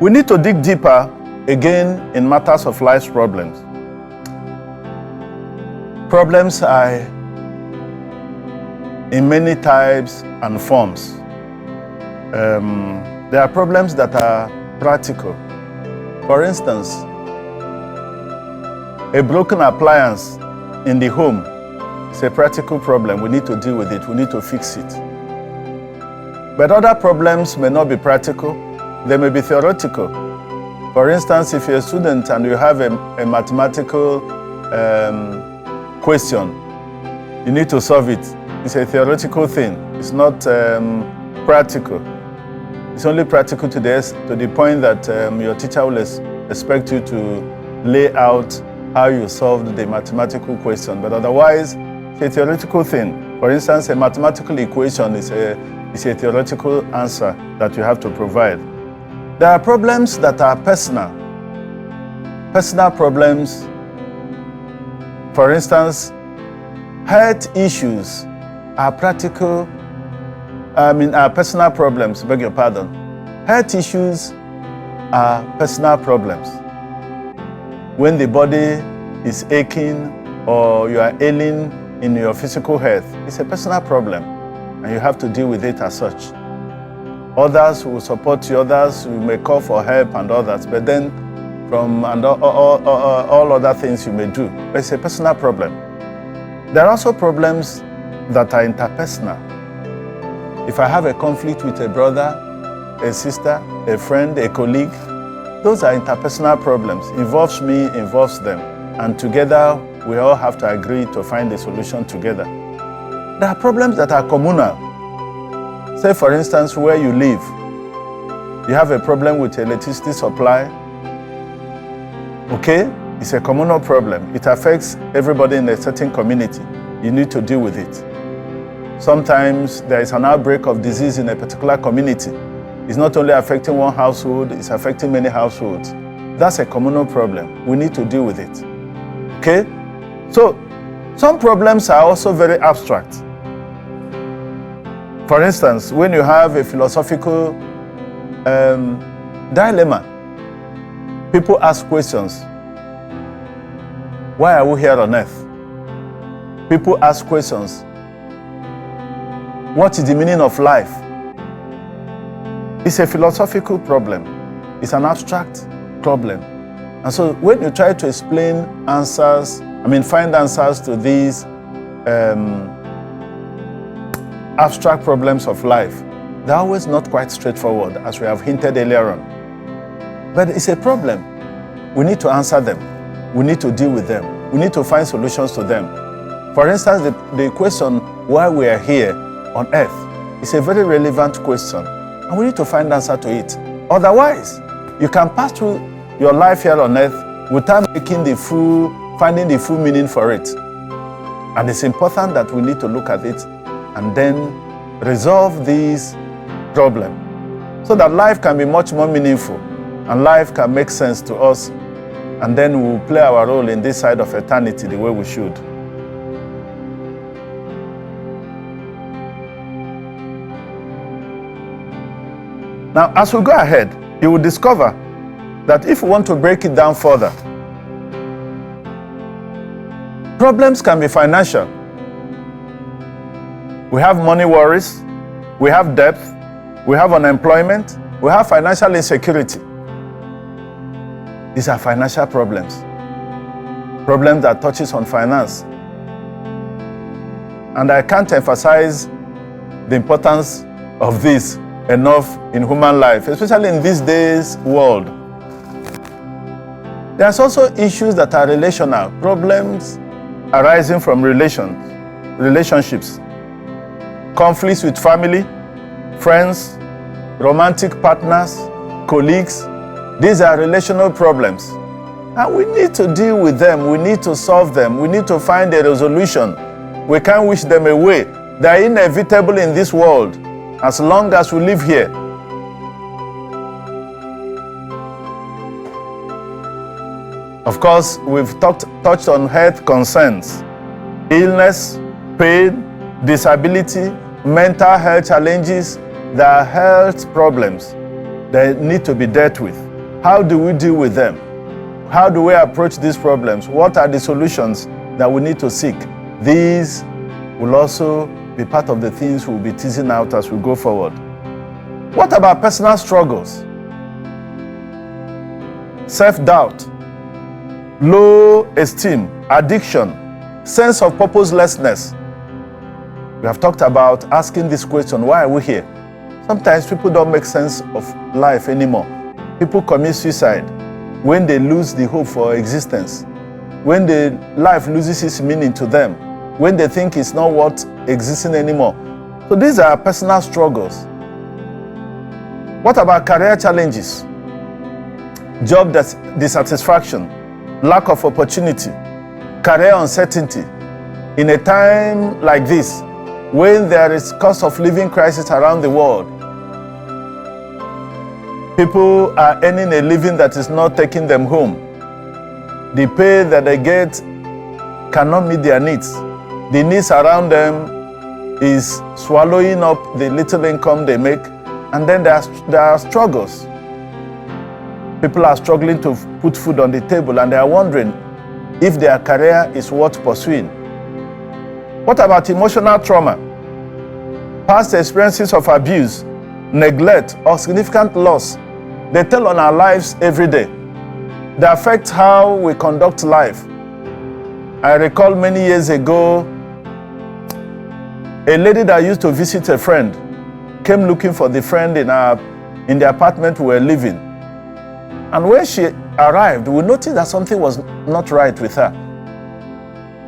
We need to dig deeper again in matters of life's problems. Problems are in many types and forms. There are problems that are practical. For instance, a broken appliance in the home is a practical problem. We need to deal with it. We need to fix it. But other problems may not be practical. They may be theoretical. For instance, if you're a student and you have a mathematical question, you need to solve it. It's a theoretical thing. It's not practical. It's only practical to the point that your teacher will expect you to lay out how you solved the mathematical question. But otherwise, it's a theoretical thing. For instance, a mathematical equation is a theoretical answer that you have to provide. There are problems that are personal. Personal problems. For instance, health issues are practical, are personal problems, beg your pardon. Health issues are personal problems. When the body is aching or you are ailing in your physical health, it's a personal problem and you have to deal with it as such. Others will support you, others you may call for help and others, but then from all other things you may do. But it's a personal problem. There are also problems that are interpersonal. If I have a conflict with a brother, a sister, a friend, a colleague, those are interpersonal problems. Involves me, involves them. And together, we all have to agree to find a solution together. There are problems that are communal. Say, for instance, where you live, you have a problem with electricity supply. Okay, it's a communal problem. It affects everybody in a certain community. You need to deal with it. Sometimes there is an outbreak of disease in a particular community. It's not only affecting one household, it's affecting many households. That's a communal problem. We need to deal with it. Okay? So, some problems are also very abstract. For instance, when you have a philosophical dilemma, people ask questions. Why are we here on earth? People ask questions. What is the meaning of life? It's a philosophical problem. It's an abstract problem. And so when you try to explain answers, find answers to these abstract problems of life, they're always not quite straightforward, as we have hinted earlier on. But it's a problem. We need to answer them. We need to deal with them. We need to find solutions to them. For instance, the question why we are here on earth is a very relevant question, and we need to find an answer to it. Otherwise, you can pass through your life here on earth without finding the full meaning for it. And it's important that we need to look at it and then resolve these problems so that life can be much more meaningful and life can make sense to us, and then we'll play our role in this side of eternity the way we should. Now, as we go ahead, you will discover that if we want to break it down further, problems can be financial. We have money worries, we have debt, we have unemployment, we have financial insecurity. These are financial problems. Problems that touches on finance. And I can't emphasize the importance of this enough in human life, especially in these days' world. There's also issues that are relational, problems arising from relationships, conflicts with family, friends, romantic partners, colleagues. These are relational problems. And we need to deal with them. We need to solve them. We need to find a resolution. We can't wish them away. They are inevitable in this world as long as we live here. Of course, we've touched on health concerns, illness, pain, disability, mental health challenges. There are health problems that need to be dealt with. How do we deal with them? How do we approach these problems? What are the solutions that we need to seek? These will also be part of the things we'll be teasing out as we go forward. What about personal struggles? Self-doubt, low esteem, addiction, sense of purposelessness. We have talked about asking this question, why are we here? Sometimes people don't make sense of life anymore. People commit suicide when they lose the hope for existence, when the life loses its meaning to them, when they think it's not worth existing anymore. So these are personal struggles. What about career challenges? Job dissatisfaction, lack of opportunity, career uncertainty. In a time like this, when there is cost of living crisis around the world, people are earning a living that is not taking them home. The pay that they get cannot meet their needs. The needs around them is swallowing up the little income they make, and then there are struggles. People are struggling to put food on the table, and they are wondering if their career is worth pursuing. What about emotional trauma? Past experiences of abuse, neglect, or significant loss, they tell on our lives every day. They affect how we conduct life. I recall many years ago, a lady that used to visit a friend came looking for the friend in the apartment we were living. And when she arrived, we noticed that something was not right with her.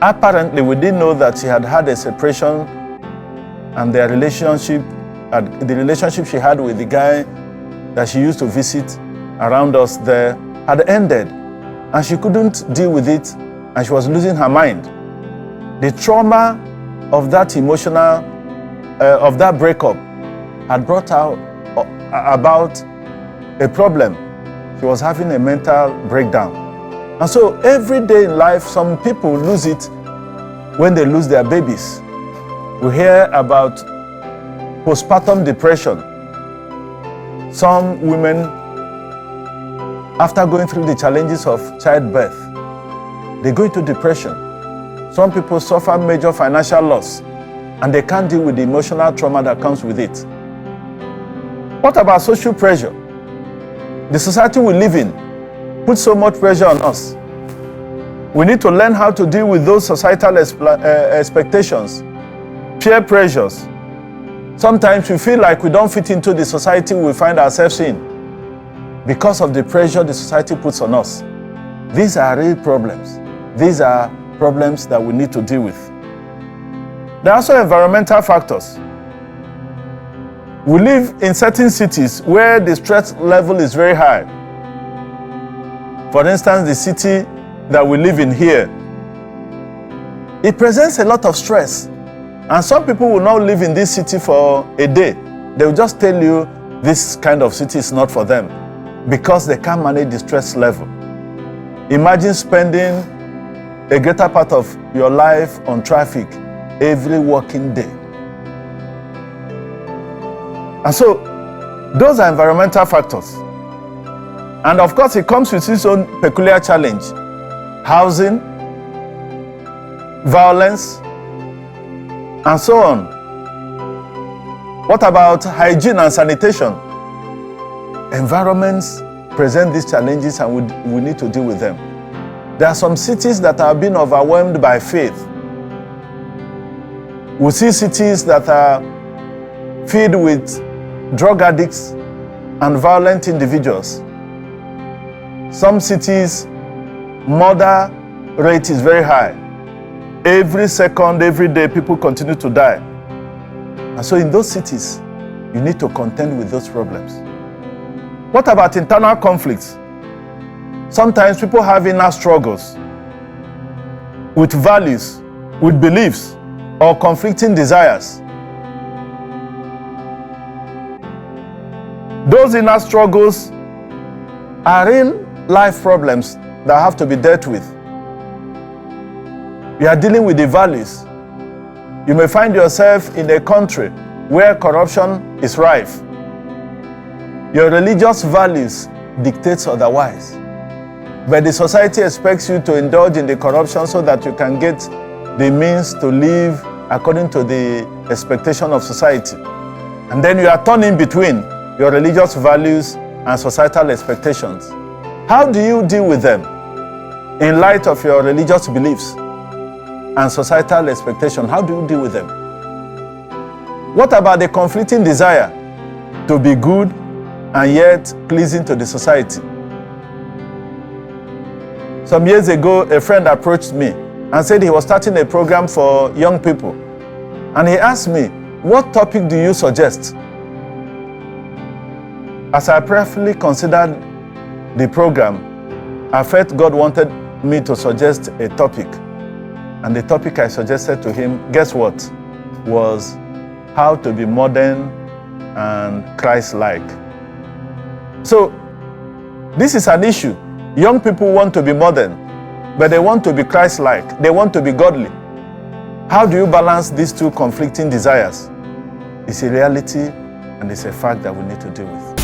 Apparently, we didn't know that she had had a separation, and the relationship she had with the guy that she used to visit around us there had ended, and she couldn't deal with it, and she was losing her mind. The trauma of that emotional, of that breakup had brought out about a problem. She was having a mental breakdown. And so every day in life, some people lose it when they lose their babies. We hear about postpartum depression. Some women, after going through the challenges of childbirth, they go into depression. Some people suffer major financial loss, and they can't deal with the emotional trauma that comes with it. What about social pressure? The society we live in puts so much pressure on us. We need to learn how to deal with those societal expectations, peer pressures. Sometimes we feel like we don't fit into the society we find ourselves in because of the pressure the society puts on us. These are real problems. These are problems that we need to deal with. There are also environmental factors. We live in certain cities where the stress level is very high. For instance, the city that we live in here, it presents a lot of stress. And some people will not live in this city for a day. They will just tell you this kind of city is not for them because they can't manage the stress level. Imagine spending a greater part of your life on traffic every working day. And so, those are environmental factors. And of course, it comes with its own peculiar challenge. Housing, violence, and so on. What about hygiene and sanitation? Environments present these challenges, and we need to deal with them. There are some cities that are being overwhelmed by faith. We see cities that are filled with drug addicts and violent individuals. Some cities, murder rate is very high. Every second, every day, people continue to die. And so in those cities, you need to contend with those problems. What about internal conflicts? Sometimes people have inner struggles with values, with beliefs, or conflicting desires. Those inner struggles are real life problems that have to be dealt with. We are dealing with the values. You may find yourself in a country where corruption is rife. Your religious values dictate otherwise. But the society expects you to indulge in the corruption so that you can get the means to live according to the expectation of society. And then you are torn in between your religious values and societal expectations. How do you deal with them in light of your religious beliefs and societal expectation? How do you deal with them? What about the conflicting desire to be good and yet pleasing to the society? Some years ago, a friend approached me and said he was starting a program for young people. And he asked me, "What topic do you suggest?" As I prayerfully considered the program, I felt God wanted me to suggest a topic. And the topic I suggested to him, guess what? Was how to be modern and Christ-like. So, this is an issue. Young people want to be modern, but they want to be Christ-like. They want to be godly. How do you balance these two conflicting desires? It's a reality and it's a fact that we need to deal with.